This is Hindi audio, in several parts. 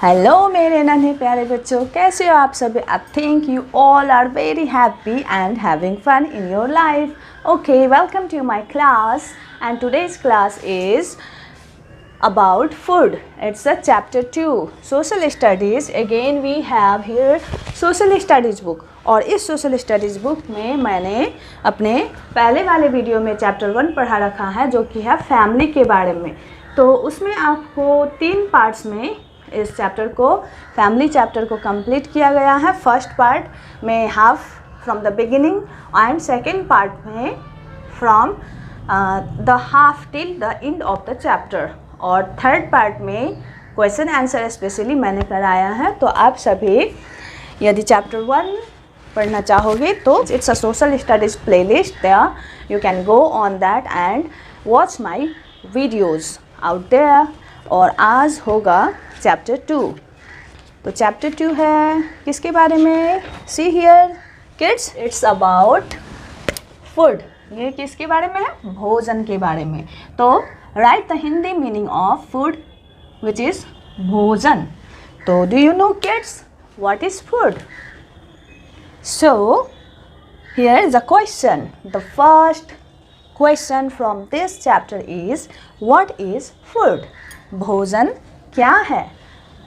हेलो मेरे नन्हे प्यारे बच्चों, कैसे हो आप सभी? I think you all are very happy and having fun in your life. Okay, welcome to my class and today's class is about food. It's a chapter 2 social studies. Again we have here social studies book. और इस सोशल स्टडीज़ बुक में मैंने अपने पहले वाले वीडियो में चैप्टर 1 पढ़ा रखा है, जो कि है फैमिली के बारे में. तो उसमें आपको 3 पार्ट्स में इस चैप्टर को, फैमिली चैप्टर को कंप्लीट किया गया है. फर्स्ट पार्ट में half from the beginning and second part में from the half till the end of the chapter. और थर्ड पार्ट में क्वेश्चन आंसर स्पेशली मैंने कराया है. तो आप सभी यदि चैप्टर 1 पढ़ना चाहोगे तो it's a social studies playlist there. You can go on that and watch my videos out there. और आज होगा चैप्टर 2. तो चैप्टर 2 है किसके बारे में? See here kids, it's about food. ये किसके बारे में है? भोजन के बारे में. तो right the Hindi meaning of food which is भोजन. तो do you know kids what is food? So here is a question. The first question from this chapter is, what is food? भोजन क्या है?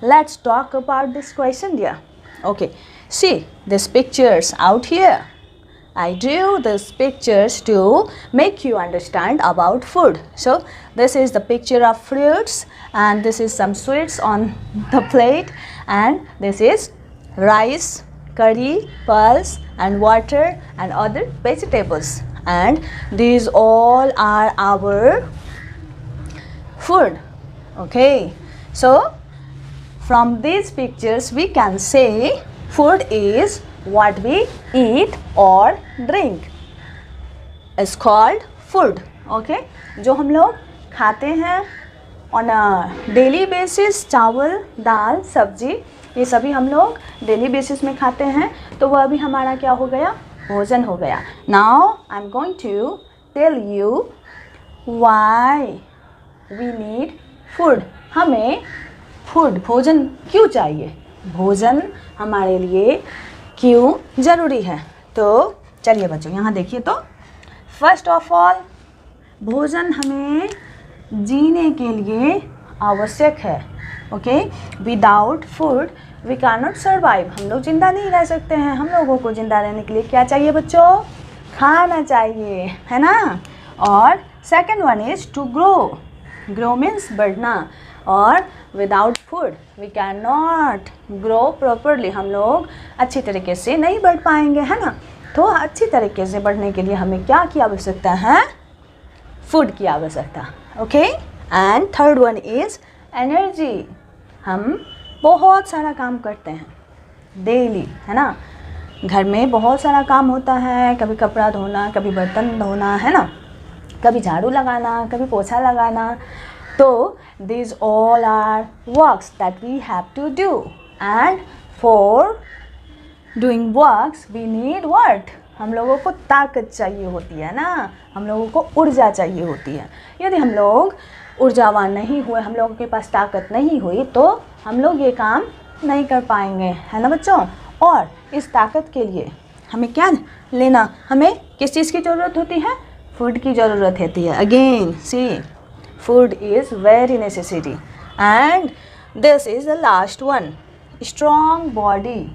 Let's talk about this question, dear. Okay, see these pictures out here. I drew these pictures to make you understand about food. So this is the picture of fruits, and this is some sweets on the plate, and this is rice, curry, pulse and water and other vegetables, and these all are our food. Okay, so from these pictures we can say food is what we eat or drink. It's called food. Okay, जो हम लोग खाते हैं on a daily basis, चावल, दाल, सब्जी, ये सभी हम लोग डेली बेसिस में खाते हैं. तो वह भी हमारा क्या हो गया? भोजन हो गया. Now I am going to tell you why we need food. हमें फूड, भोजन क्यों चाहिए? भोजन हमारे लिए क्यों ज़रूरी है? तो चलिए बच्चों यहाँ देखिए. तो फर्स्ट ऑफ ऑल, भोजन हमें जीने के लिए आवश्यक है. Okay, without food we can not survive. हम लोग ज़िंदा नहीं रह सकते हैं. हम लोगों को ज़िंदा रहने के लिए क्या चाहिए बच्चों? खाना चाहिए, है ना. और second one is to grow. Grow means बढ़ना. और without food we can not grow properly. हम लोग अच्छी तरीके से नहीं बढ़ पाएंगे, है ना. तो अच्छी तरीके से बढ़ने के लिए हमें क्या की आवश्यकता है? फूड की आवश्यकता. Okay, and third one is energy. हम बहुत सारा काम करते हैं डेली, है ना. घर में बहुत सारा काम होता है. कभी कपड़ा धोना, कभी बर्तन धोना, है ना. कभी झाड़ू लगाना, कभी पोछा लगाना. तो these all are works that we have to do, and for doing works we need what? हम लोगों को ताकत चाहिए होती है ना. हम लोगों को ऊर्जा चाहिए होती है. यदि हम लोग ऊर्जावान नहीं हुए, हम लोगों के पास ताकत नहीं हुई, तो हम लोग ये काम नहीं कर पाएंगे, है ना बच्चों. और इस ताकत के लिए हमें क्या लेना? हमें किस चीज़ की ज़रूरत होती है? फूड की ज़रूरत होती है. Again see, food is very necessary. And this is the last one, strong body.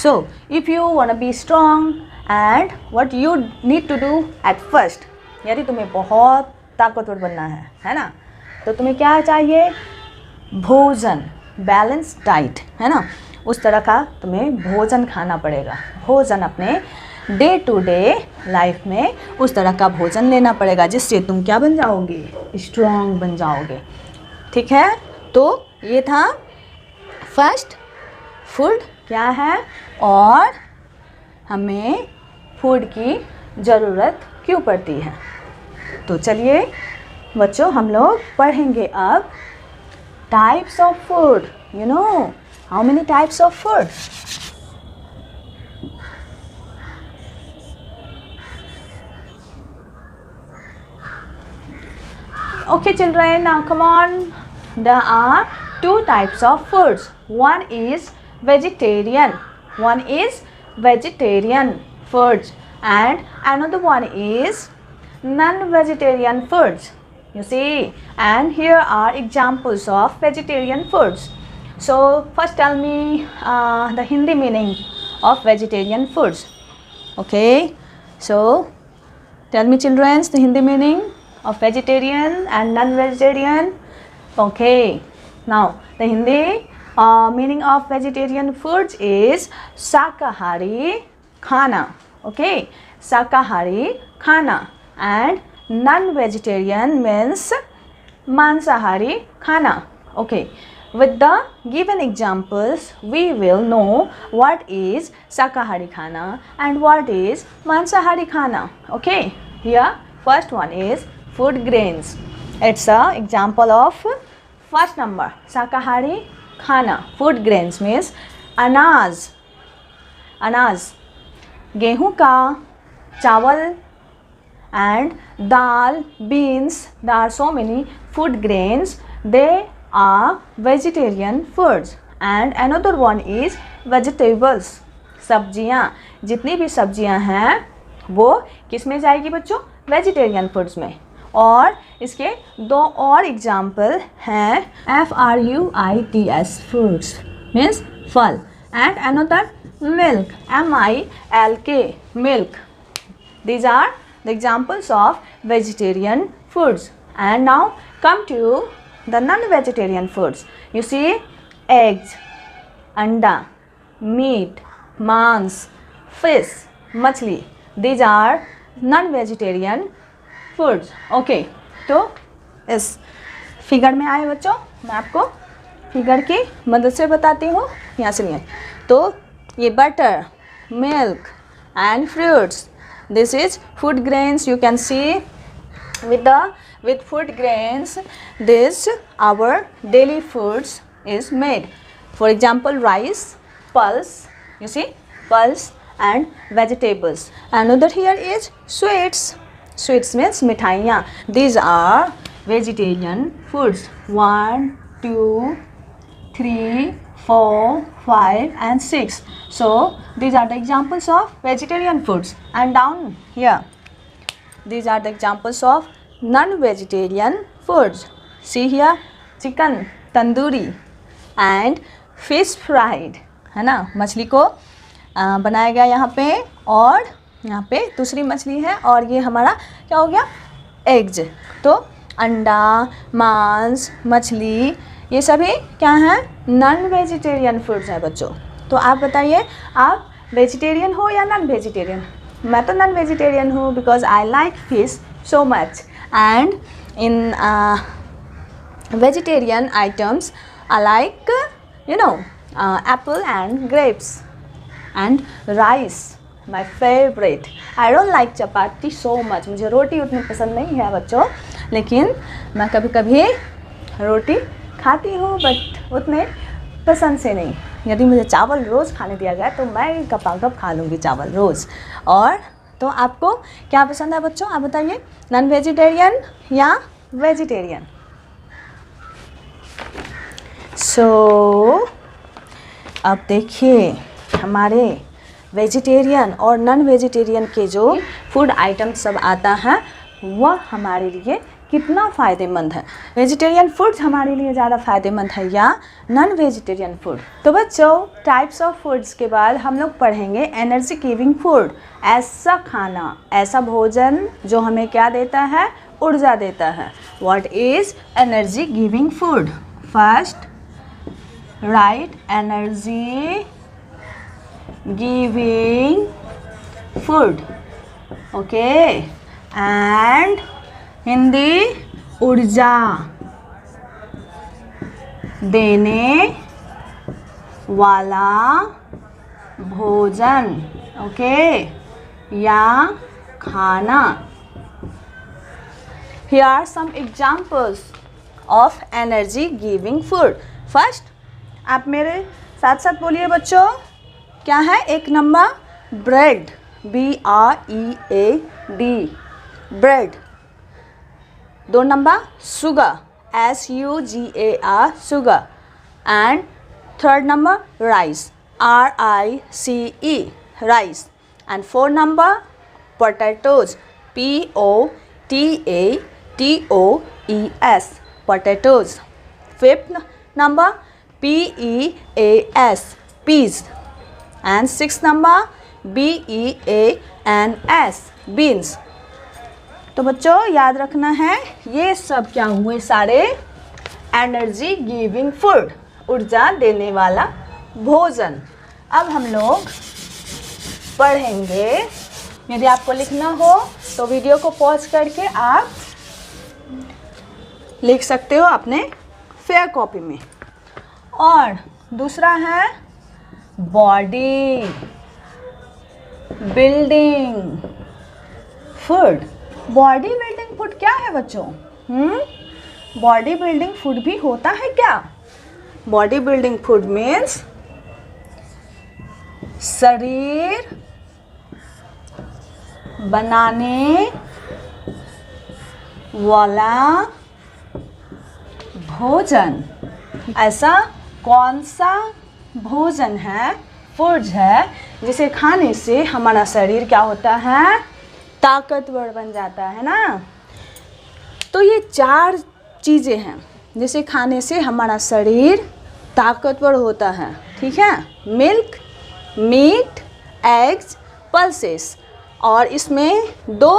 So if you want to be strong, and what you need to do at first, यदि तुम्हें बहुत ताकतवर बनना है ना, तो तुम्हें क्या चाहिए? भोजन, बैलेंस डाइट, है ना. उस तरह का तुम्हें भोजन खाना पड़ेगा. भोजन अपने डे टू डे लाइफ में उस तरह का भोजन लेना पड़ेगा, जिससे तुम क्या बन जाओगे? स्ट्रॉन्ग बन जाओगे. ठीक है. तो ये था फर्स्ट, फूड क्या है और हमें फूड की ज़रूरत क्यों पड़ती है. तो चलिए बच्चों, हम लोग पढ़ेंगे अब types of food. You know how many types of food? Okay children, now come on. There are two types of foods. One is vegetarian foods, and another one is non-vegetarian foods. You see, and here are examples of vegetarian foods. So first tell me the Hindi meaning of vegetarian foods. Okay, so tell me children the Hindi meaning of vegetarian and non-vegetarian. Okay, now the Hindi meaning of vegetarian foods is शाकाहारी खाना. Okay, शाकाहारी खाना, and non-vegetarian means मांसाहारी खाना. Okay, with the given examples we will know what is शाकाहारी खाना and what is मांसाहारी खाना. Okay, here first one is food grains. It's a example of first number शाकाहारी खाना. Food grains means अनाज, गेहूं का, चावल, and dal, beans. There are so many food grains. They are vegetarian foods. And another one is vegetables. सब्जियां, जितनी भी सब्जियां हैं वो किस में जाएगी बच्चों? वेजिटेरियन फूड्स में. और इसके दो और एग्जाम्पल हैं FRUITS fruits means फल, and another milk, MILK milk. These are the examples of vegetarian foods. And now come to the non-vegetarian foods. You see, eggs, anda, meat, मांस, fish, मछली. These are non-vegetarian foods. Okay, तो इस फिगर में आए बच्चों, मैं आपको फिगर की मदद से बताती हूँ. यहाँ सुनिए. तो ये butter, milk and fruits. This is food grains. You can see with food grains this our daily foods is made. For example, rice, pulse. You see, pulse and vegetables. Another here is sweets. Sweets means मिठाइयाँ. These are vegetarian foods. 1, 2, 3, 4, 5 and 6. So these are the examples of vegetarian foods. And down here, these are the examples of non-vegetarian foods. See here, chicken tandoori and fish fried, है ना. मछली को बनाया गया यहाँ पे, और यहाँ पे दूसरी मछली है, और ये हमारा क्या हो गया? एग्ज. तो अंडा, मांस, मछली, ये सभी क्या हैं? नॉन वेजिटेरियन फूड्स हैं बच्चों. तो आप बताइए, आप वेजिटेरियन हो या नॉन वेजिटेरियन? मैं तो नॉन वेजिटेरियन हूँ because I like fish so much. And in vegetarian items I like apple and grapes and rice, my favorite. I don't like chapati so much. मुझे रोटी उतनी पसंद नहीं है बच्चों, लेकिन मैं कभी कभी रोटी खाती हूँ, बट उतने पसंद से नहीं. यदि मुझे चावल रोज़ खाने दिया गया तो मैं गपागप खा लूँगी चावल रोज़. और तो आपको क्या पसंद है बच्चों? आप बताइए, नॉन वेजिटेरियन या वेजिटेरियन? अब देखिए, हमारे वेजिटेरियन और नॉन वेजिटेरियन के जो फूड आइटम सब आता है वह हमारे लिए कितना फ़ायदेमंद है. वेजिटेरियन फूड्स हमारे लिए ज़्यादा फ़ायदेमंद है या नॉन वेजिटेरियन फूड? तो बच्चों, टाइप्स ऑफ फूड्स के बाद हम लोग पढ़ेंगे एनर्जी गिविंग फूड. ऐसा खाना, ऐसा भोजन जो हमें क्या देता है? ऊर्जा देता है. What is energy giving food? First write energy giving food. Okay, and Hindi ऊर्जा देने वाला भोजन. ओके, या खाना. Here are some examples of energy giving food. First, आप मेरे साथ साथ बोलिए बच्चों, क्या है? एक number bread, BREAD, bread. 2 number sugar, SUGAR, sugar. and third number rice, RICE, rice, and fourth number potatoes, POTATOES, potatoes. Fifth number PEAS, peas, and sixth number BEANS, beans. तो बच्चों याद रखना है ये सब क्या हुए सारे एनर्जी गिविंग फूड, ऊर्जा देने वाला भोजन. अब हम लोग पढ़ेंगे. यदि आपको लिखना हो तो वीडियो को पॉज करके आप लिख सकते हो अपने फेयर कॉपी में. और दूसरा है body building food. Body building food क्या है बच्चों? बॉडी बिल्डिंग फूड भी होता है क्या? बॉडी बिल्डिंग फूड मीन्स शरीर बनाने वाला भोजन. ऐसा कौन सा भोजन है, फूड्स है, जिसे खाने से हमारा शरीर क्या होता है? ताकतवर बन जाता है ना. तो ये 4 चीज़ें हैं जिसे खाने से हमारा शरीर ताकतवर होता है. ठीक है, मिल्क, मीट, एग्स, पल्सेस. और इसमें 2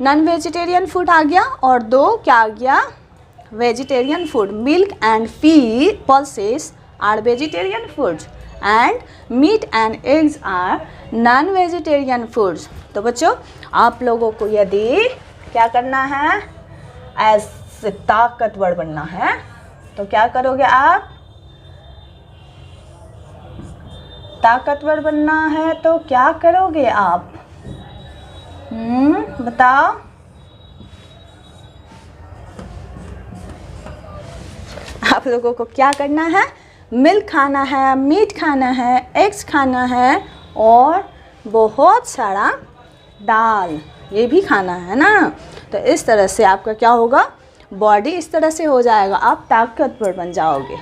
नॉन वेजिटेरियन फूड आ गया और 2 क्या आ गया? Vegetarian food. Milk and pulses are vegetarian foods and meat and eggs are non-vegetarian foods. तो बच्चों आप लोगों को यदि क्या करना है, ऐसे ताकतवर बनना है तो क्या करोगे आप? ताकतवर बनना है तो क्या करोगे आप? बताओ. आप लोगों को क्या करना है? मिल्क खाना है, मीट खाना है, एग्स खाना है और बहुत सारा दाल ये भी खाना है ना. तो इस तरह से आपका क्या होगा? बॉडी इस तरह से हो जाएगा, आप ताकतवर बन जाओगे.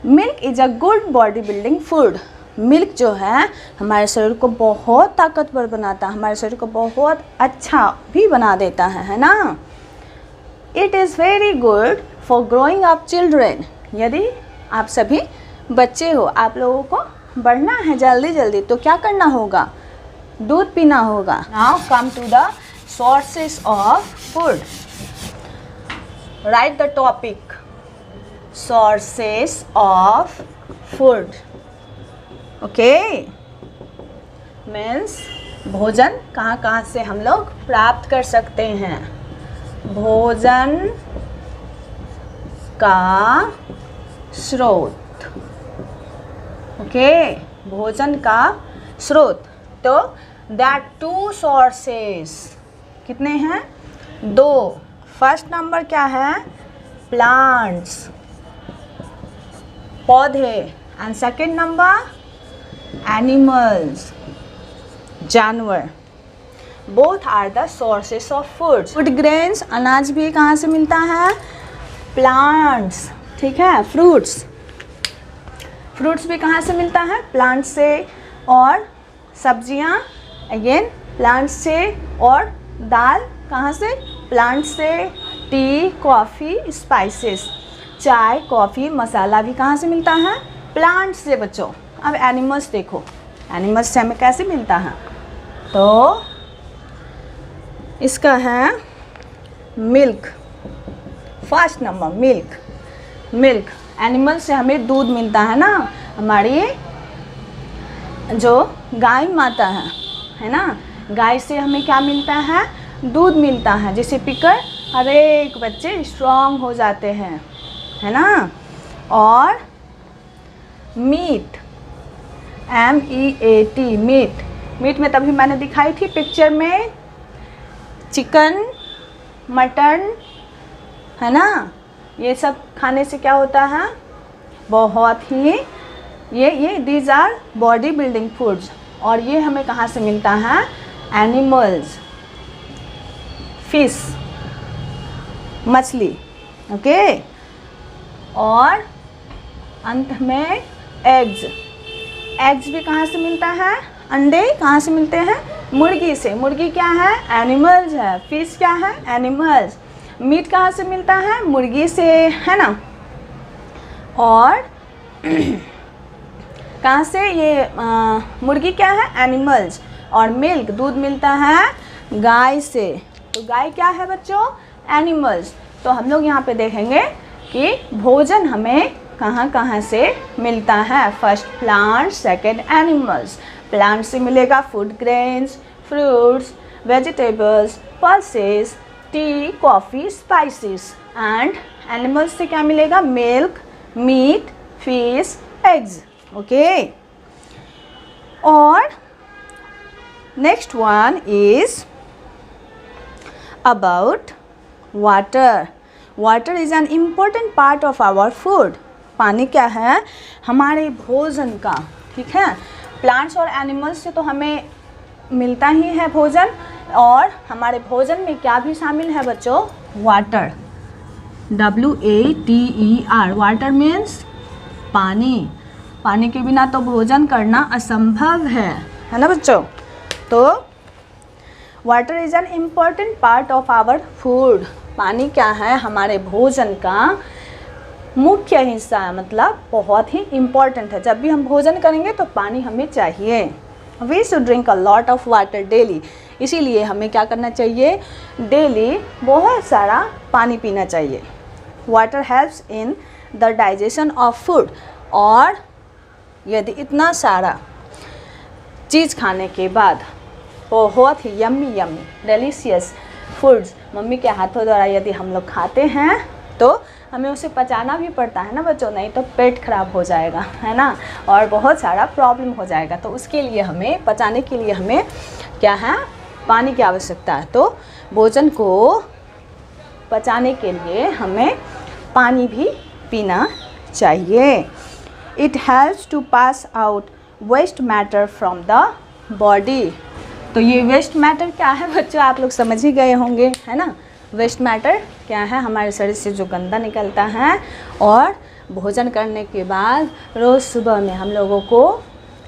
Milk is a good body building food. Milk जो है हमारे शरीर को बहुत ताकतवर बनाता है, हमारे शरीर को बहुत अच्छा भी बना देता है ना. It is very good for growing up children. यदि आप सभी बच्चे हो, आप लोगों को बढ़ना है जल्दी जल्दी, तो क्या करना होगा? दूध पीना होगा. Now come to the sources of food. Write the topic sources of food. Okay, means भोजन कहाँ कहाँ से हम लोग प्राप्त कर सकते हैं. भोजन का स्रोत. ओके, भोजन का स्रोत. तो दैट 2 सोर्सेस कितने हैं? 2. फर्स्ट नंबर क्या है? प्लांट्स, पौधे. एंड सेकेंड नंबर एनिमल्स, जानवर. Both are the sources of food. Food grains, अनाज भी कहाँ से मिलता है? प्लांट्स. ठीक है, फ्रूट्स भी कहाँ से मिलता है? प्लांट से. और सब्जियाँ अगेन प्लांट से. और दाल कहाँ से? प्लांट से. टी, कॉफ़ी, स्पाइसेस, चाय, कॉफ़ी, मसाला भी कहाँ से मिलता है? प्लांट से बच्चों. अब एनिमल्स देखो, एनिमल्स से हमें कैसे मिलता है? तो इसका है milk. First number milk. Animal से हमें दूध मिलता है ना. हमारी जो गाय माता है ना, गाय से हमें क्या मिलता है? दूध मिलता है, जिसे पीकर हर एक बच्चे स्ट्रॉन्ग हो जाते हैं, है ना. और मीट, MEAT, मीट में तभी मैंने दिखाई थी पिक्चर में, चिकन, मटन, है ना. ये सब खाने से क्या होता है? बहुत ही ये these our body building foods. और ये हमें कहाँ से मिलता है? एनिमल्स, फिश, मछली. ओके, और अंत में एग्स। एग्स भी कहाँ से मिलता है? अंडे कहाँ से मिलते हैं? मुर्गी से। मुर्गी क्या है? एनिमल्स है। फिश क्या है? एनिमल्स। मीट कहाँ से मिलता है? मुर्गी से, है ना। और कहाँ से? ये मुर्गी क्या है? एनिमल्स। और मिल्क, दूध मिलता है गाय से। तो गाय क्या है बच्चों? एनिमल्स। तो हम लोग यहाँ पे देखेंगे कि भोजन हमें कहाँ कहाँ से मिलता है। First plant, second animals. Plant से मिलेगा food grains, fruits, vegetables, pulses, tea, coffee, spices. And animals से क्या मिलेगा? Milk, meat, fish, eggs. Okay. और next one is about water. Water is an important part of our food. पानी क्या है? हमारे भोजन का, ठीक है। प्लांट्स और एनिमल्स से तो हमें मिलता ही है भोजन, और हमारे भोजन में क्या भी शामिल है बच्चों? वाटर। WATER। वाटर मीन्स पानी। पानी के बिना तो भोजन करना असंभव है ना बच्चों। तो water is an important part of our food. पानी क्या है? हमारे भोजन का मुख्य हिस्सा है, मतलब बहुत ही इम्पॉर्टेंट है। जब भी हम भोजन करेंगे तो पानी हमें चाहिए। We should drink a lot of water daily. इसीलिए हमें क्या करना चाहिए? डेली बहुत सारा पानी पीना चाहिए। Water helps in the digestion of food. और यदि इतना सारा चीज़ खाने के बाद बहुत ही यम्मी डिलीशियस फूड्स मम्मी के हाथों द्वारा यदि हम लोग खाते हैं तो हमें उसे पचाना भी पड़ता है ना बच्चों, नहीं तो पेट खराब हो जाएगा, है ना, और बहुत सारा प्रॉब्लम हो जाएगा। तो उसके लिए हमें पचाने के लिए हमें क्या है? पानी की आवश्यकता है। तो भोजन को पचाने के लिए हमें पानी भी पीना चाहिए। It helps to pass out waste matter from the body. तो ये वेस्ट मैटर क्या है बच्चों? आप लोग समझ ही गए होंगे, है ना। वेस्ट मैटर क्या है? हमारे शरीर से जो गंदा निकलता है और भोजन करने के बाद रोज़ सुबह में हम लोगों को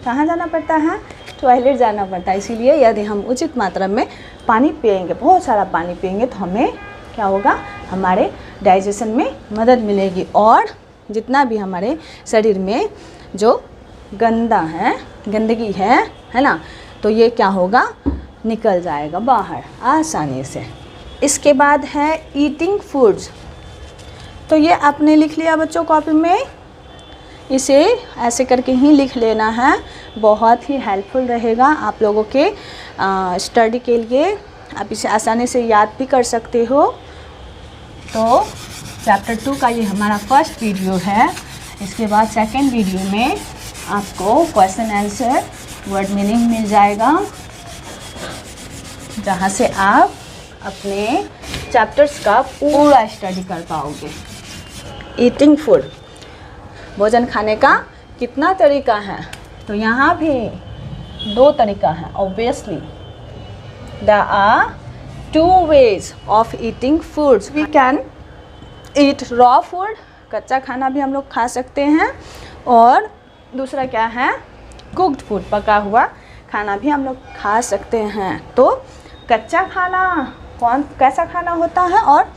कहाँ जाना पड़ता है? टॉयलेट जाना पड़ता है। इसीलिए यदि हम उचित मात्रा में पानी पिएंगे, बहुत सारा पानी पिएंगे, तो हमें क्या होगा? हमारे डाइजेशन में मदद मिलेगी और जितना भी हमारे शरीर में जो गंदगी है ना, तो ये क्या होगा? निकल जाएगा बाहर आसानी से। इसके बाद है ईटिंग फूड्स। तो ये आपने लिख लिया बच्चों कॉपी में, इसे ऐसे करके ही लिख लेना है, बहुत ही हेल्पफुल रहेगा आप लोगों के स्टडी के लिए। आप इसे आसानी से याद भी कर सकते हो। तो चैप्टर 2 का ये हमारा फर्स्ट वीडियो है। इसके बाद सेकंड वीडियो में आपको क्वेश्चन आंसर, वर्ड मीनिंग मिल जाएगा, जहाँ से आप अपने चैप्टर्स का पूरा स्टडी कर पाओगे। ईटिंग फूड, भोजन खाने का कितना तरीका है? तो यहाँ भी 2 तरीका है। Obviously there are 2 ways of eating foods. We can eat raw food, कच्चा खाना भी हम लोग खा सकते हैं, और दूसरा क्या है? कुक्ड फूड, पका हुआ खाना भी हम लोग खा सकते हैं। तो कच्चा खाना कैसा खाना होता है और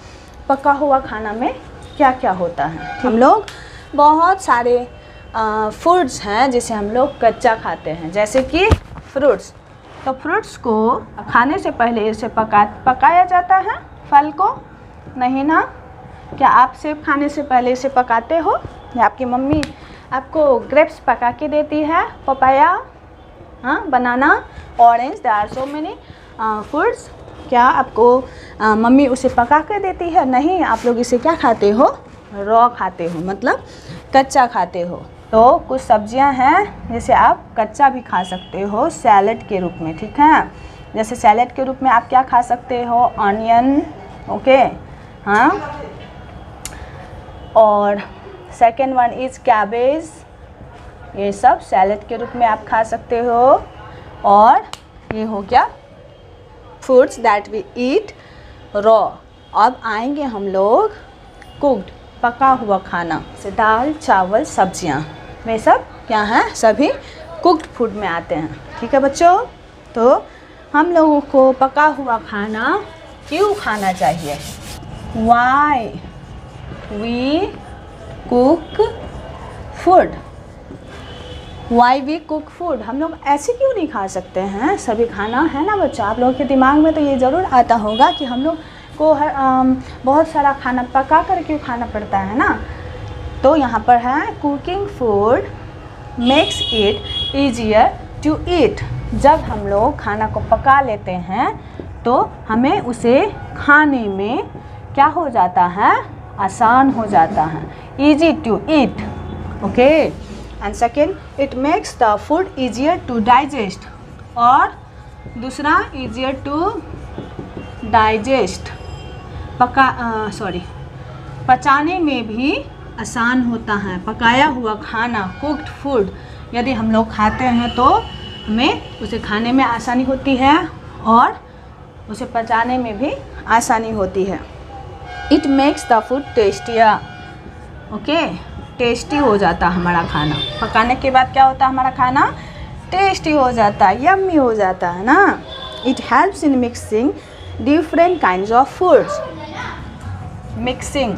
पका हुआ खाना में क्या क्या होता है? हम लोग बहुत सारे फूड्स हैं जिसे हम लोग कच्चा खाते हैं, जैसे कि फ्रूट्स। तो फ्रूट्स को खाने से पहले इसे पकाया जाता है। फल को नहीं ना? क्या आप सेब खाने से पहले इसे पकाते हो, या आपकी मम्मी आपको ग्रेप्स पका के देती है? पपाया, हाँ, banana, orange, there are so many foods. क्या आपको मम्मी उसे पका के देती है? नहीं, आप लोग इसे क्या खाते हो? रॉ खाते हो, मतलब कच्चा खाते हो। तो कुछ सब्जियां हैं जिसे आप कच्चा भी खा सकते हो सैलेड के रूप में, ठीक है। जैसे सैलेड के रूप में आप क्या खा सकते हो? ऑनियन, ओके, हाँ। और सेकेंड वन इज़ कैबेज। ये सब सैलेड के रूप में आप खा सकते हो। और ये हो गया foods that we eat raw. अब आएंगे हम लोग कुक्ड। पका हुआ खाना से दाल चावल सब्जियां वे सब क्या हैं, सभी कुक्ड फूड में आते हैं। ठीक है बच्चों, तो हम लोगों को पका हुआ खाना क्यों खाना चाहिए? Why we cook food? Why we cook food? हम लोग ऐसे क्यों नहीं खा सकते हैं सभी खाना, है ना बच्चों? आप लोगों के दिमाग में तो ये ज़रूर आता होगा कि हम लोग को बहुत सारा खाना पका कर क्यों खाना पड़ता है ना। तो यहाँ पर है cooking food makes it easier to eat. जब हम लोग खाना को पका लेते हैं तो हमें उसे खाने में क्या हो जाता है, आसान हो जाता है, easy to eat. Okay, and second it makes the food easier to digest, और दूसरा ईजियर टू डाइजेस्ट, पचाने में भी आसान होता है। पकाया हुआ खाना कुक्ड फूड यदि हम लोग खाते हैं तो हमें उसे खाने में आसानी होती है और उसे पचाने में भी आसानी होती है। It makes the food tastier. Okay, tasty हो जाता हमारा खाना। पकाने के बाद क्या होता है, हमारा खाना टेस्टी हो जाता है, यम्मी हो जाता है ना। It helps in mixing different kinds of foods. Mixing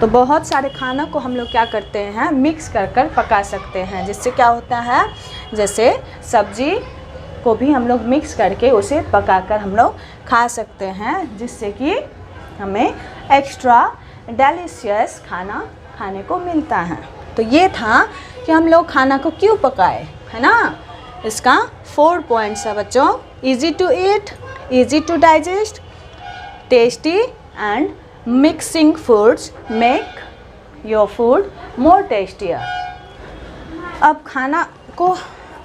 तो बहुत सारे खाना को हम लोग क्या करते हैं, मिक्स कर कर पका सकते हैं, जिससे क्या होता है, जैसे सब्जी को भी हम लोग मिक्स करके उसे पकाकर हम लोग खा सकते हैं, जिससे कि हमें एक्स्ट्रा डेलिशियस खाना खाने को मिलता है। तो ये था कि हम लोग खाना को क्यों पकाए, है ना। इसका 4 पॉइंट्स है बच्चों। Easy to eat, easy to digest, tasty and mixing foods make your food more tastier. अब खाना को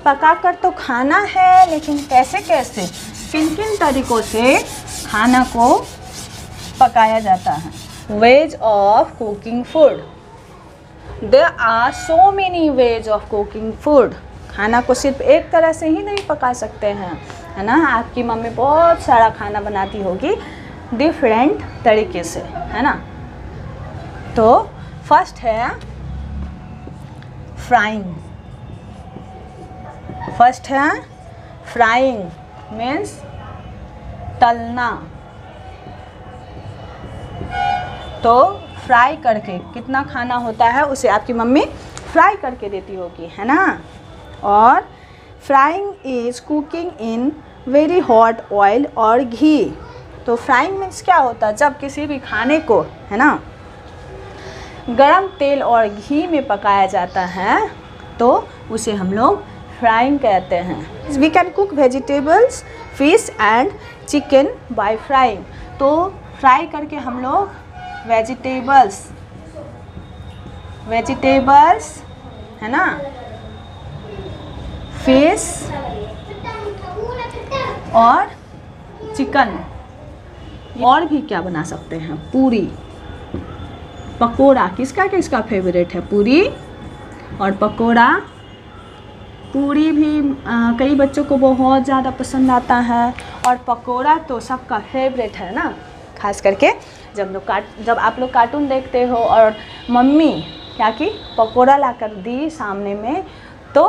पकाकर तो खाना है, लेकिन कैसे कैसे, किन किन तरीक़ों से खाना को पकाया जाता है। Ways of cooking food, there are so many ways of cooking food. खाना को सिर्फ एक तरह से ही नहीं पका सकते हैं, है ना। आपकी मम्मी बहुत सारा खाना बनाती होगी डिफरेंट तरीके से, है ना। तो फर्स्ट है फ्राइंग। फर्स्ट है फ्राइंग मीन्स तलना। तो फ्राई करके कितना खाना होता है उसे आपकी मम्मी फ्राई करके देती होगी, है ना। और frying is cooking in very hot oil और घी। तो फ्राइंग मीन्स क्या होता है, जब किसी भी खाने को, है ना, गरम तेल और घी में पकाया जाता है तो उसे हम लोग फ्राइंग कहते हैं। We can cook vegetables, fish and chicken by frying. तो फ्राई करके हम लोग वेजिटेबल्स, है ना, फिश और चिकन, और भी क्या बना सकते हैं, पूरी, पकोड़ा। किसका फेवरेट है, पूरी और पकोड़ा। पूरी भी कई बच्चों को बहुत ज़्यादा पसंद आता है, और पकोड़ा तो सबका फेवरेट है ना। खास करके जब आप लोग कार्टून देखते हो और मम्मी क्या की पकोड़ा लाकर दी सामने में, तो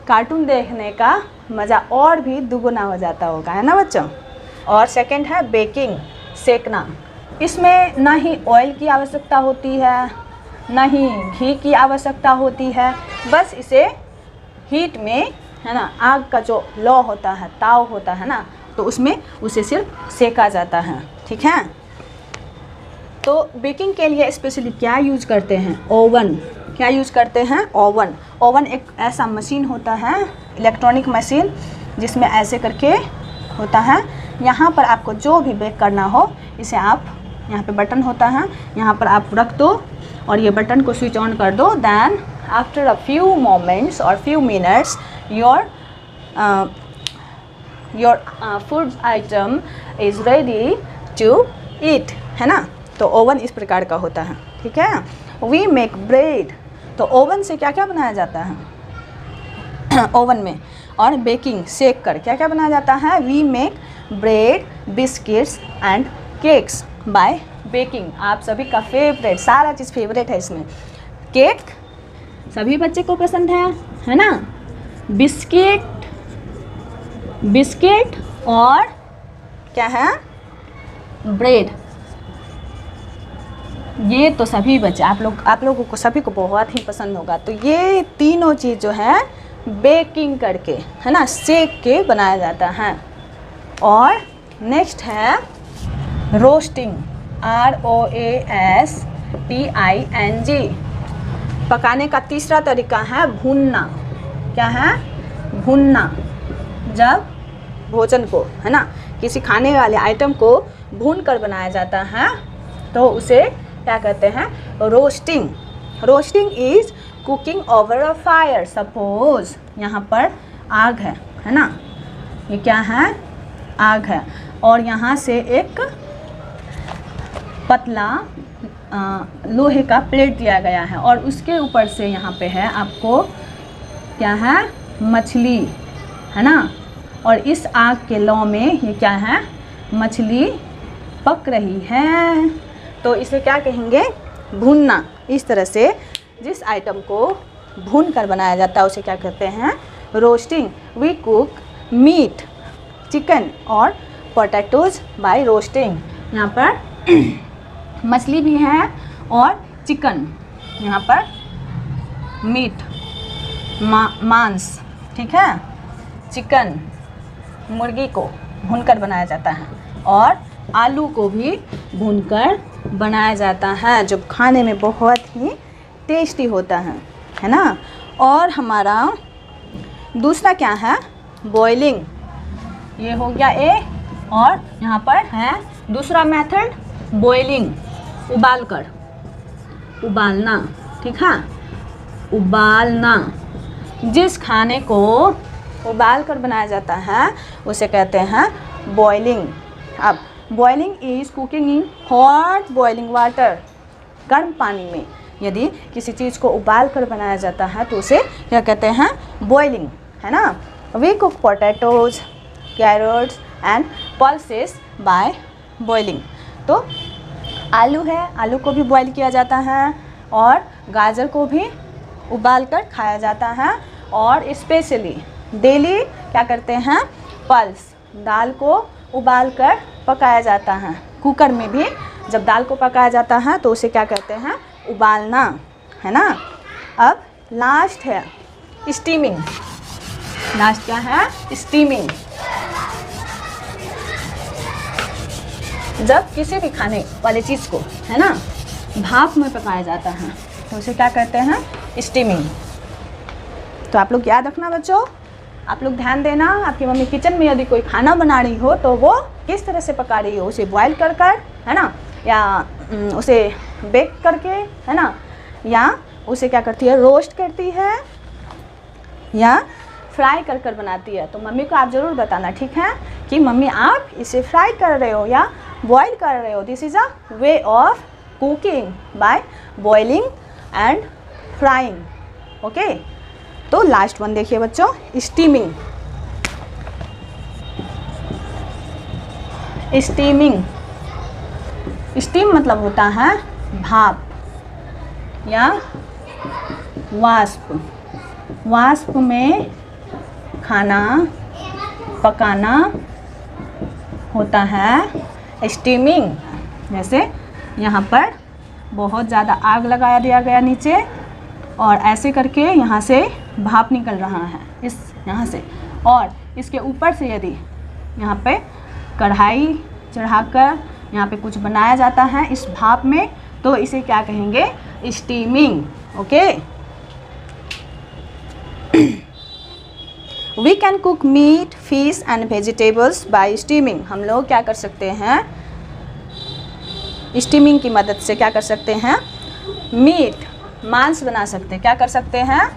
कार्टून देखने का मज़ा और भी दुगुना हो जाता होगा, है ना बच्चों। और सेकंड है बेकिंग, सेकना। इसमें ना ही ऑयल की आवश्यकता होती है, ना ही घी की आवश्यकता होती है, बस इसे हीट में, है ना, आग का जो लौ होता है, ताव होता है ना, तो उसमें उसे सिर्फ सेका जाता है। ठीक है, तो बेकिंग के लिए स्पेशली क्या यूज करते हैं, ओवन। क्या यूज करते हैं, ओवन। ओवन एक ऐसा मशीन होता है, इलेक्ट्रॉनिक मशीन, जिसमें ऐसे करके होता है। यहाँ पर आपको जो भी बेक करना हो, इसे आप, यहाँ पे बटन होता है, यहाँ पर आप रख दो और ये बटन को स्विच ऑन कर दो। Then after a few moments और few minutes your food item is ready to eat, है ना। तो ओवन इस प्रकार का होता है। ठीक है, वी मेक ब्रेड। तो ओवन से क्या क्या बनाया जाता है ओवन में। और बेकिंग, सेक कर क्या क्या बनाया जाता है, we make bread, biscuits and cakes. By baking. आप सभी का फेवरेट, सारा चीज़ फेवरेट है इसमें। केक सभी बच्चे को पसंद है ना। बिस्किट और क्या है, ब्रेड। ये तो सभी बच्चे आप लोगों को सभी को बहुत ही पसंद होगा। तो ये तीनों चीज़ जो है बेकिंग करके, है ना, सेक के बनाया जाता है। और नेक्स्ट है रोस्टिंग, ROASTING। पकाने का तीसरा तरीका है भूनना। क्या है, भूनना। जब भोजन को, है ना, किसी खाने वाले आइटम को भून कर बनाया जाता है तो उसे क्या कहते हैं, roasting. Roasting is cooking over a fire. Suppose यहाँ पर आग है ना, ये क्या है, आग है, और यहाँ से एक पतला लोहे का प्लेट दिया गया है और उसके ऊपर से यहाँ पे है आपको क्या है, मछली, है ना। और इस आग के लौ में ये क्या है, मछली पक रही है। तो इसे क्या कहेंगे, भूनना। इस तरह से जिस आइटम को भून कर बनाया जाता है उसे क्या कहते हैं, roasting. We cook meat, chicken और पोटैटोज बाय रोस्टिंग। यहाँ पर मछली भी है और चिकन, यहाँ पर मीट मांस, ठीक है, चिकन मुर्गी को भूनकर बनाया जाता है और आलू को भी भूनकर बनाया जाता है, जो खाने में बहुत ही टेस्टी होता है ना। और हमारा दूसरा क्या है, बॉइलिंग। ये हो गया ए। और यहाँ पर है दूसरा मेथड, बॉइलिंग, उबालना, ठीक है, उबालना। जिस खाने को उबाल कर बनाया जाता है उसे कहते हैं बॉइलिंग। अब boiling is cooking in hot boiling water. गर्म पानी में यदि किसी चीज़ को उबाल कर बनाया जाता है तो उसे क्या कहते हैं, बॉइलिंग, है ना। We cook potatoes, carrots and pulses by boiling. तो आलू है, आलू को भी बॉईल किया जाता है और गाजर को भी उबाल कर खाया जाता है। और स्पेशली डेली क्या करते हैं, पल्स, दाल को उबाल कर पकाया जाता है। कुकर में भी जब दाल को पकाया जाता है तो उसे क्या कहते हैं, उबालना, है ना। अब लास्ट है स्टीमिंग। लास्ट क्या है, स्टीमिंग। जब किसी भी खाने वाले चीज़ को, है ना, भाप में पकाया जाता है तो उसे क्या कहते हैं, स्टीमिंग। तो आप लोग याद रखना बच्चों, आप लोग ध्यान देना। आपकी मम्मी किचन में यदि कोई खाना बना रही हो तो वो किस तरह से पका रही हो, उसे बॉईल कर, है ना, या उसे बेक करके, है ना, या उसे क्या करती है, रोस्ट करती है, या फ्राई कर बनाती है। तो मम्मी को आप ज़रूर बताना, ठीक है, कि मम्मी आप इसे फ्राई कर रहे हो या बॉईल कर रहे हो। This is a way of cooking by boiling and frying. Okay, तो लास्ट वन देखिए बच्चों, स्टीमिंग। स्टीम मतलब होता है भाप या वाष्प। वाष्प में खाना पकाना होता है स्टीमिंग। जैसे यहाँ पर बहुत ज़्यादा आग लगा दिया गया नीचे और ऐसे करके यहाँ से भाप निकल रहा है यहाँ से, और इसके ऊपर से यदि यहाँ पे कढ़ाई चढ़ाकर यहाँ पे कुछ बनाया जाता है इस भाप में, तो इसे क्या कहेंगे, steaming. Okay, we can cook meat, fish and vegetables by steaming. हम लोग क्या कर सकते हैं, स्टीमिंग की मदद से क्या कर सकते हैं, मीट, मांस बना सकते हैं। क्या कर सकते हैं,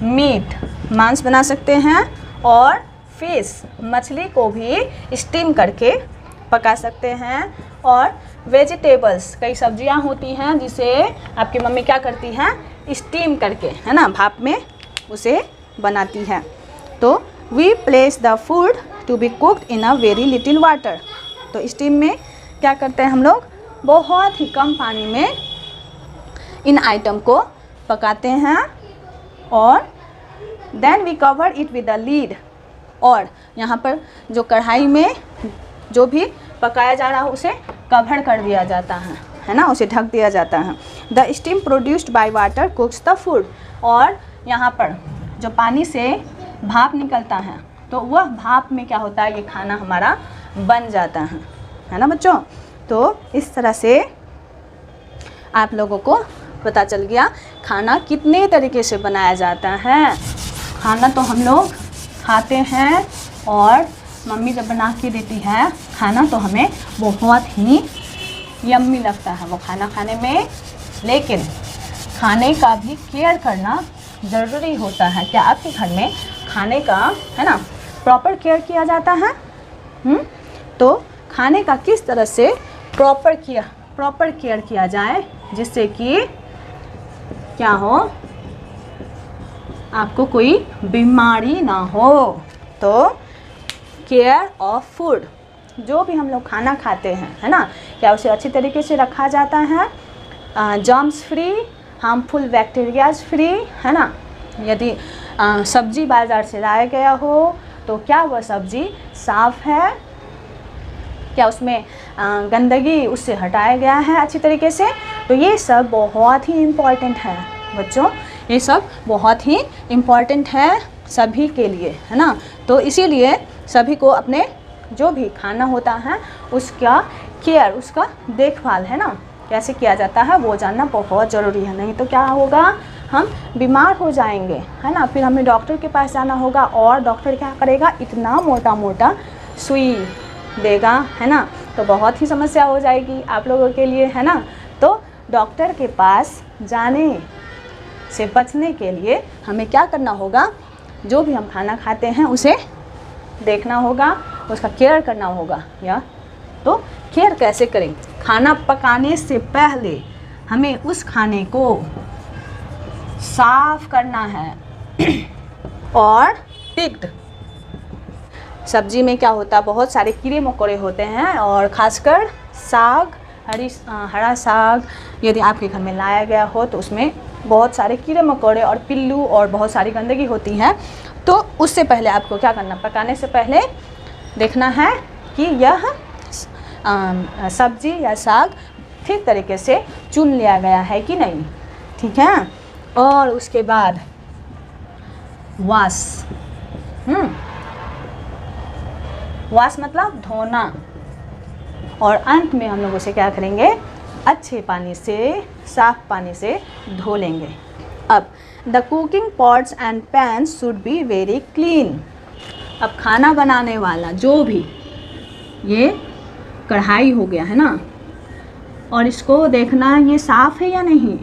मीट, मांस बना सकते हैं, और फिश, मछली को भी स्टीम करके पका सकते हैं। और वेजिटेबल्स, कई सब्जियां होती हैं जिसे आपकी मम्मी क्या करती हैं, स्टीम करके, है ना, भाप में उसे बनाती है। तो we place the food to be cooked in a very little water. तो स्टीम में क्या करते हैं हम लोग, बहुत ही कम पानी में इन आइटम को पकाते हैं और then we cover it with the lid. और यहाँ पर जो कढ़ाई में जो भी पकाया जा रहा है उसे कवर कर दिया जाता है ना, उसे ढक दिया जाता है। The steam produced by water कुक्स the food. और यहाँ पर जो पानी से भाप निकलता है तो वह भाप में क्या होता है, ये खाना हमारा बन जाता है ना बच्चों। तो इस तरह से आप लोगों को पता चल गया खाना कितने तरीके से बनाया जाता है। खाना तो हम लोग खाते हैं और मम्मी जब बना के देती है खाना तो हमें बहुत ही यम्मी लगता है वो खाना खाने में, लेकिन खाने का भी केयर करना ज़रूरी होता है। क्या आपके घर में खाने का है ना प्रॉपर केयर किया जाता है? तो खाने का किस तरह से प्रॉपर केयर किया जाए जिससे कि क्या हो, आपको कोई बीमारी ना हो। तो केयर ऑफ फूड, जो भी हम लोग खाना खाते हैं है ना, क्या उसे अच्छी तरीके से रखा जाता है, germs free, harmful bacterias free, है ना। यदि सब्जी बाज़ार से लाया गया हो तो क्या वह सब्ज़ी साफ़ है, क्या उसमें गंदगी उससे हटाया गया है अच्छी तरीके से। तो ये सब बहुत ही इम्पॉर्टेंट है बच्चों, ये सब बहुत ही इम्पॉर्टेंट है सभी के लिए, है ना। तो इसीलिए सभी को अपने जो भी खाना होता है उसका केयर, उसका देखभाल है ना कैसे किया जाता है वो जानना बहुत ज़रूरी है। नहीं तो क्या होगा, हम बीमार हो जाएंगे, है ना। फिर हमें डॉक्टर के पास जाना होगा और डॉक्टर क्या करेगा, इतना मोटा मोटा सुई देगा, है ना। तो बहुत ही समस्या हो जाएगी आप लोगों के लिए, है ना। तो डॉक्टर के पास जाने से बचने के लिए हमें क्या करना होगा, जो भी हम खाना खाते हैं उसे देखना होगा, उसका केयर करना होगा। या तो केयर कैसे करें, खाना पकाने से पहले हमें उस खाने को साफ करना है और टिक्ड सब्जी में क्या होता है, बहुत सारे कीड़े मकोड़े होते हैं और ख़ासकर साग, हरा साग यदि आपके घर में लाया गया हो तो उसमें बहुत सारे कीड़े मकोड़े और पिल्लू और बहुत सारी गंदगी होती है। तो उससे पहले आपको क्या करना, पकाने से पहले देखना है कि यह सब्जी या साग ठीक तरीके से चुन लिया गया है कि नहीं, ठीक है। और उसके बाद वाश मतलब धोना, और अंत में हम लोग उसे क्या करेंगे, अच्छे पानी से, साफ पानी से धो लेंगे। अब the cooking pots and pans should be very clean. अब खाना बनाने वाला जो भी, ये कढ़ाई हो गया है ना, और इसको देखना ये साफ़ है या नहीं।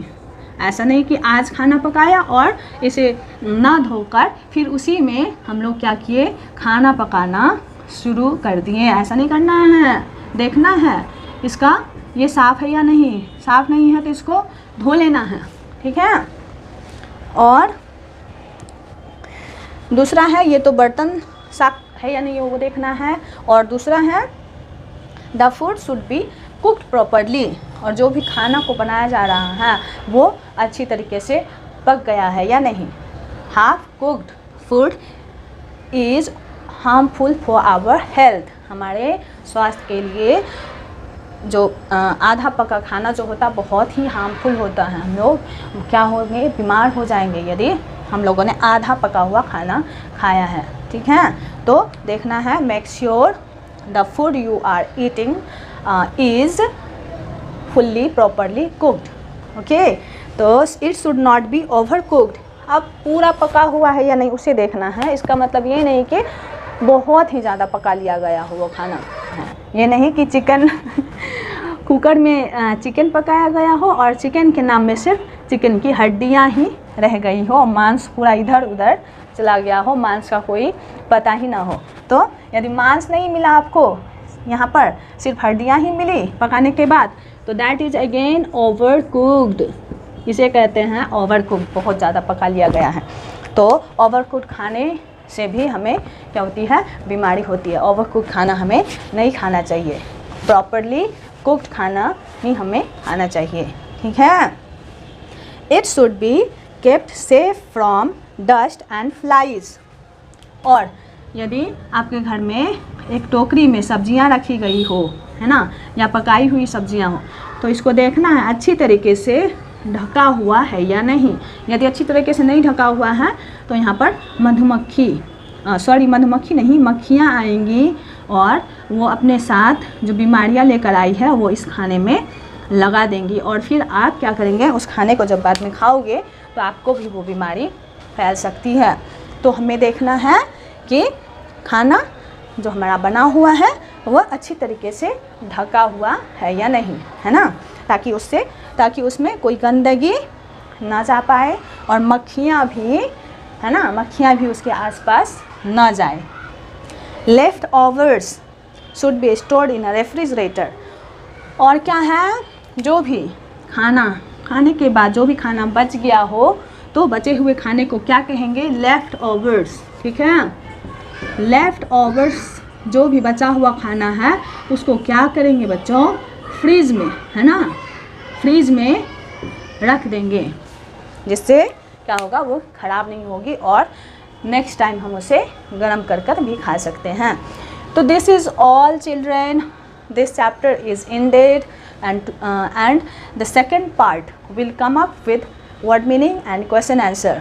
ऐसा नहीं कि आज खाना पकाया और इसे ना धोकर फिर उसी में हम लोग क्या किए, खाना पकाना शुरू कर दिए। ऐसा नहीं करना है, देखना है इसका ये साफ़ है या नहीं, साफ़ नहीं है तो इसको धो लेना है, ठीक है। और दूसरा है, ये तो बर्तन साफ है या नहीं वो देखना है। और दूसरा है the food should be cooked properly, और जो भी खाना को बनाया जा रहा है वो अच्छी तरीके से पक गया है या नहीं। Half cooked food is harmful for our health. हमारे स्वास्थ्य के लिए जो आधा पका खाना जो होता है बहुत ही हार्मफुल होता है। हम लोग क्या होंगे, बीमार हो जाएंगे यदि हम लोगों ने आधा पका हुआ खाना खाया है, ठीक है। तो देखना है, make sure the food you are eating is fully properly cooked, okay. तो it should not be over cooked. अब पूरा पका हुआ है या नहीं उसे देखना है। इसका मतलब ये नहीं कि बहुत ही ज़्यादा पका लिया गया हो वो खाना है, ये नहीं कि चिकन कुकर में चिकन पकाया गया हो और चिकन के नाम में सिर्फ चिकन की हड्डियां ही रह गई हो, मांस पूरा इधर उधर चला गया हो, मांस का कोई पता ही ना हो। तो यदि मांस नहीं मिला आपको, यहाँ पर सिर्फ हड्डियां ही मिली पकाने के बाद, तो that is again over cooked. इसे कहते हैं ओवर कुक्ड, बहुत ज़्यादा पका लिया गया है। तो ओवर कुक्ड खाने से भी हमें क्या होती है, बीमारी होती है। ओवर कुक्ड खाना हमें नहीं खाना चाहिए। प्रॉपरली कुक्ड खाना ही हमें खाना चाहिए, ठीक है। It should be kept safe from dust and flies. और यदि आपके घर में एक टोकरी में सब्जियां रखी गई हो, है ना, या पकाई हुई सब्जियां हो, तो इसको देखना है अच्छी तरीके से ढका हुआ है या नहीं। यदि अच्छी तरीके से नहीं ढका हुआ है तो यहाँ पर मधुमक्खी नहीं, मक्खियाँ आएंगी और वो अपने साथ जो बीमारियाँ लेकर आई है वो इस खाने में लगा देंगी, और फिर आप क्या करेंगे, उस खाने को जब बाद में खाओगे तो आपको भी वो बीमारी फैल सकती है। तो हमें देखना है कि खाना जो हमारा बना हुआ है वह अच्छी तरीके से ढका हुआ है या नहीं, है ना, ताकि उसमें कोई गंदगी ना जा पाए और मक्खियाँ भी, है ना, मक्खियाँ भी उसके आसपास ना जाए। Left overs should be stored in a refrigerator. और क्या है, जो भी खाने के बाद जो भी खाना बच गया हो तो बचे हुए खाने को क्या कहेंगे, लेफ्ट ओवर्स, ठीक है। लेफ्ट ओवर्स जो भी बचा हुआ खाना है उसको क्या करेंगे बच्चों, फ्रीज में, है ना, फ्रीज में रख देंगे, जिससे क्या होगा, वो ख़राब नहीं होगी और नेक्स्ट टाइम हम उसे गर्म कर भी खा सकते हैं। तो this is all children, this chapter is ended and the second part will come up with word meaning and question answer।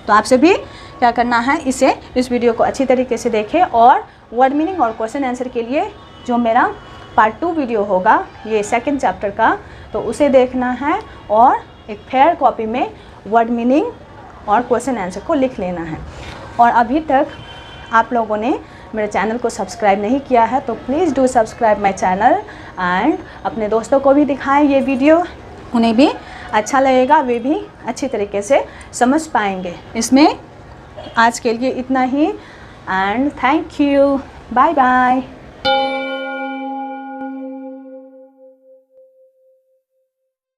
तो आपसे भी क्या करना है, इस वीडियो को अच्छी तरीके से देखें और वर्ड मीनिंग और क्वेश्चन आंसर के लिए जो मेरा पार्ट 2 वीडियो होगा ये सेकंड चैप्टर का, तो उसे देखना है और एक फेयर कॉपी में वर्ड मीनिंग और क्वेश्चन आंसर को लिख लेना है। और अभी तक आप लोगों ने मेरे चैनल को सब्सक्राइब नहीं किया है तो please do subscribe my channel and अपने दोस्तों को भी दिखाएं ये वीडियो, उन्हें भी अच्छा लगेगा, वे भी अच्छी तरीके से समझ पाएंगे। इसमें आज के लिए इतना ही and thank you, bye bye.